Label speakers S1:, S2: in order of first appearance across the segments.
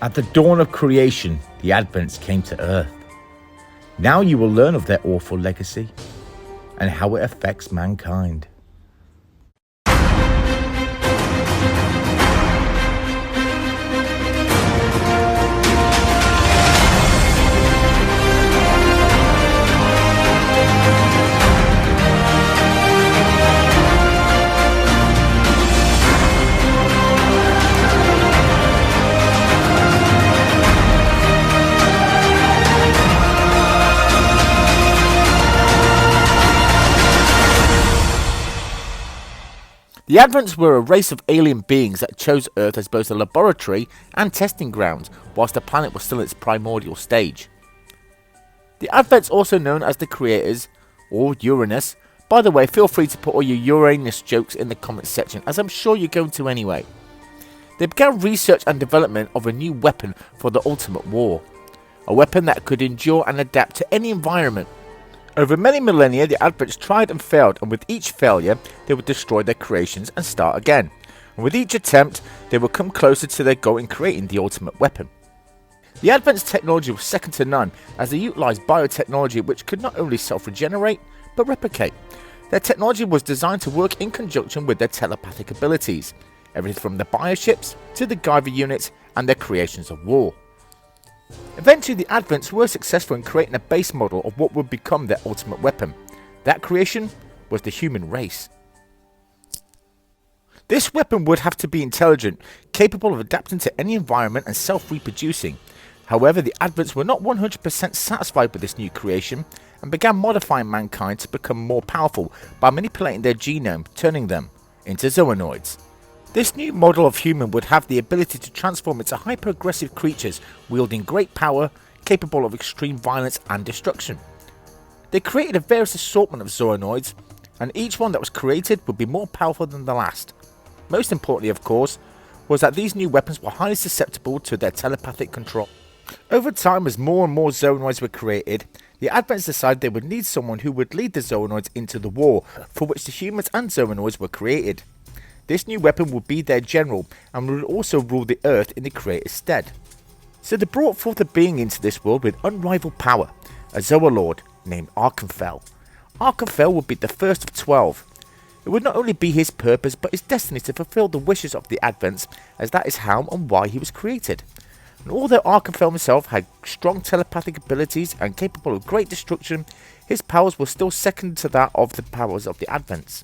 S1: At the dawn of creation, the Advents came to Earth. Now you will learn of their awful legacy and how it affects mankind. The Advents were a race of alien beings that chose Earth as both a laboratory and testing ground, whilst the planet was still in its primordial stage. The Advents, also known as the Creators, or Uranus. By the way, feel free to put all your Uranus jokes in the comments section, as I'm sure you're going to anyway. They began research and development of a new weapon for the ultimate war, a weapon that could endure and adapt to any environment. Over many millennia, the Advents tried and failed, and with each failure, they would destroy their creations and start again. And with each attempt, they would come closer to their goal in creating the ultimate weapon. The Advents' technology was second to none, as they utilised biotechnology which could not only self-regenerate, but replicate. Their technology was designed to work in conjunction with their telepathic abilities, everything from the bioships to the Guyver units and their creations of war. Eventually, the Advents were successful in creating a base model of what would become their ultimate weapon. That creation was the human race. This weapon would have to be intelligent, capable of adapting to any environment and self-reproducing. However, the Advents were not 100% satisfied with this new creation and began modifying mankind to become more powerful by manipulating their genome, turning them into zoonoids. This new model of human would have the ability to transform into hyper-aggressive creatures wielding great power, capable of extreme violence and destruction. They created a various assortment of zoonoids, and each one that was created would be more powerful than the last. Most importantly, of course, was that these new weapons were highly susceptible to their telepathic control. Over time, as more and more zoonoids were created, the Advents decided they would need someone who would lead the zoonoids into the war for which the humans and zoonoids were created. This new weapon would be their general and would also rule the Earth in the Creator's stead. So they brought forth a being into this world with unrivaled power, a Overlord named Arkanfel. Arkanfel would be the first of 12. It would not only be his purpose but his destiny to fulfill the wishes of the Advents, as that is how and why he was created. And although Arkanfel himself had strong telepathic abilities and capable of great destruction, his powers were still second to that of the powers of the Advents.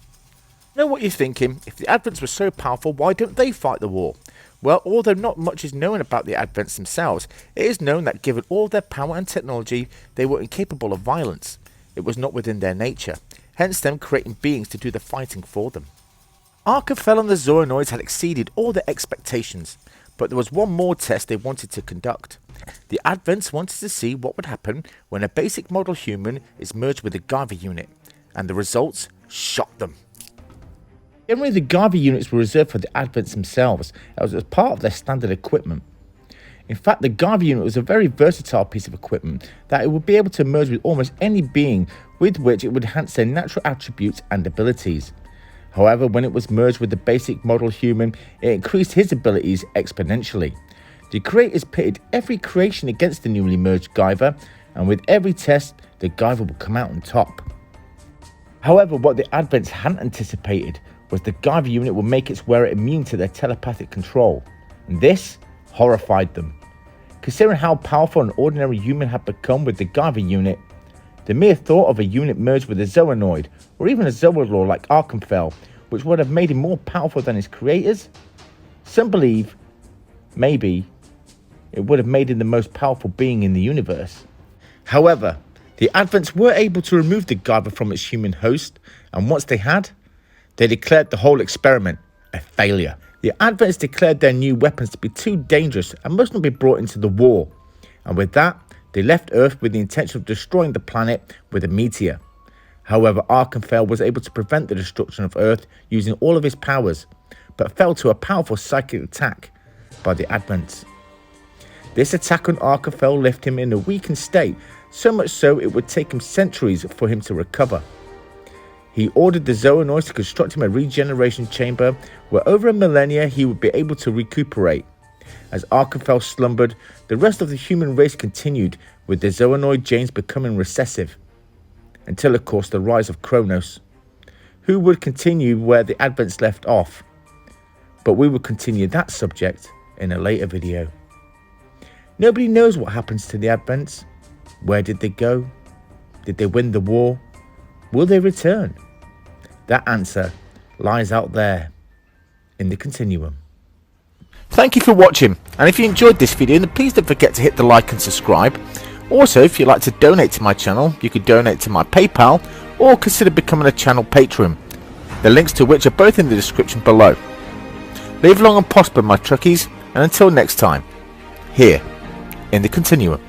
S1: Know what you're thinking? If the Advents were so powerful, why don't they fight the war? Well, although not much is known about the Advents themselves, it is known that given all their power and technology, they were incapable of violence. It was not within their nature, hence them creating beings to do the fighting for them. Arkanfel and the Zoonoids had exceeded all their expectations, but there was one more test they wanted to conduct. The Advents wanted to see what would happen when a basic model human is merged with a Guyver unit, and the results shocked them. Generally, the Guyver units were reserved for the Advents themselves, as it was part of their standard equipment. In fact, the Guyver unit was a very versatile piece of equipment that it would be able to merge with almost any being with which it would enhance their natural attributes and abilities. However, when it was merged with the basic model human, it increased his abilities exponentially. The creators pitted every creation against the newly merged Guyver, and with every test, the Guyver would come out on top. However, what the Advents hadn't anticipated was the Guyver unit would make its wearer immune to their telepathic control, and this horrified them. Considering how powerful an ordinary human had become with the Guyver unit, the mere thought of a unit merged with a Zoonoid, or even a Overlord like Arkanfel, which would have made him more powerful than his creators, some believe, maybe, it would have made him the most powerful being in the universe. However, the Advents were able to remove the Guyver from its human host, and once they had, they declared the whole experiment a failure. The Advents declared their new weapons to be too dangerous and must not be brought into the war, and with that, they left Earth with the intention of destroying the planet with a meteor. However, Arkanfel was able to prevent the destruction of Earth using all of his powers, but fell to a powerful psychic attack by the Advents. This attack on Arkanfel left him in a weakened state, so much so it would take him centuries for him to recover. He ordered the Zoonoids to construct him a regeneration chamber where over a millennia he would be able to recuperate. As Arkanfel slumbered, the rest of the human race continued, with the zoonoid genes becoming recessive. Until of course the rise of Kronos, who would continue where the Advents left off. But we will continue that subject in a later video. Nobody knows what happens to the Advents. Where did they go? Did they win the war? Will they return? That answer lies out there in the Continuum. Thank you for watching, and if you enjoyed this video then please don't forget to hit the like and subscribe. Also, if you'd like to donate to my channel, you could donate to my PayPal or consider becoming a channel patron, the links to which are both in the description below. Live long and prosper, my truckies, and until next time, here in the Continuum.